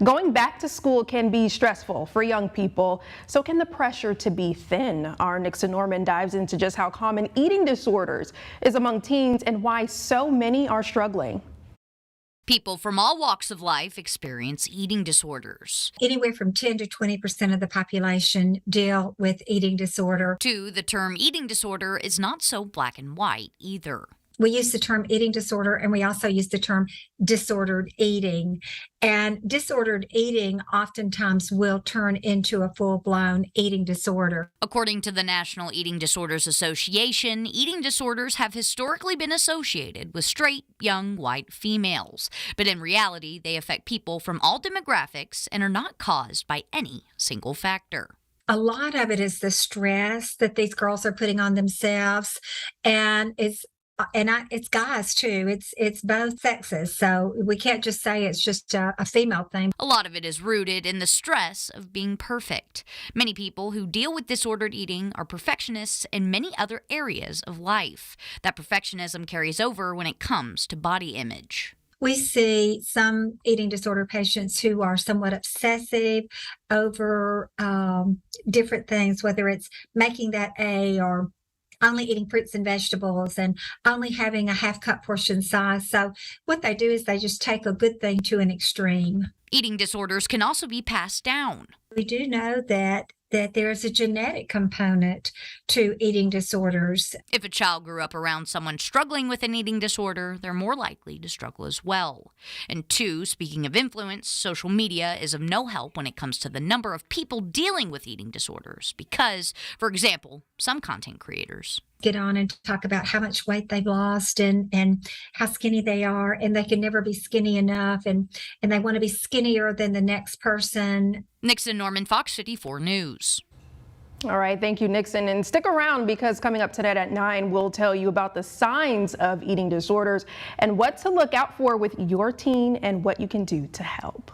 Going back to school can be stressful for young people. So can the pressure to be thin. Our Nixon Norman dives into just how common eating disorders is among teens and why so many are struggling. People from all walks of life experience eating disorders. Anywhere from 10 to 20% of the population deal with eating disorder. The term eating disorder is not so black and white either. We use the term eating disorder, and we also use the term disordered eating. And disordered eating oftentimes will turn into a full-blown eating disorder. According to the National Eating Disorders Association, eating disorders have historically been associated with straight, young, white females. But in reality, they affect people from all demographics and are not caused by any single factor. A lot of it is the stress that these girls are putting on themselves, and it's guys too. It's both sexes. So we can't just say it's just a female thing. A lot of it is rooted in the stress of being perfect. Many people who deal with disordered eating are perfectionists in many other areas of life. That perfectionism carries over when it comes to body image. We see some eating disorder patients who are somewhat obsessive over different things, whether it's making that A or only eating fruits and vegetables and only having a half-cup portion size. So what they do is they just take a good thing to an extreme. Eating disorders can also be passed down. We do know that there is a genetic component to eating disorders. If a child grew up around someone struggling with an eating disorder, they're more likely to struggle as well. And two, speaking of influence, social media is of no help when it comes to the number of people dealing with eating disorders because, for example, some content creators get on and talk about how much weight they've lost and how skinny they are, and they can never be skinny enough, and they want to be skinnier than the next person. Nixon Norman, Fox 54 News. All right, thank you, Nixon. And stick around because coming up tonight at 9, we'll tell you about the signs of eating disorders and what to look out for with your teen and what you can do to help.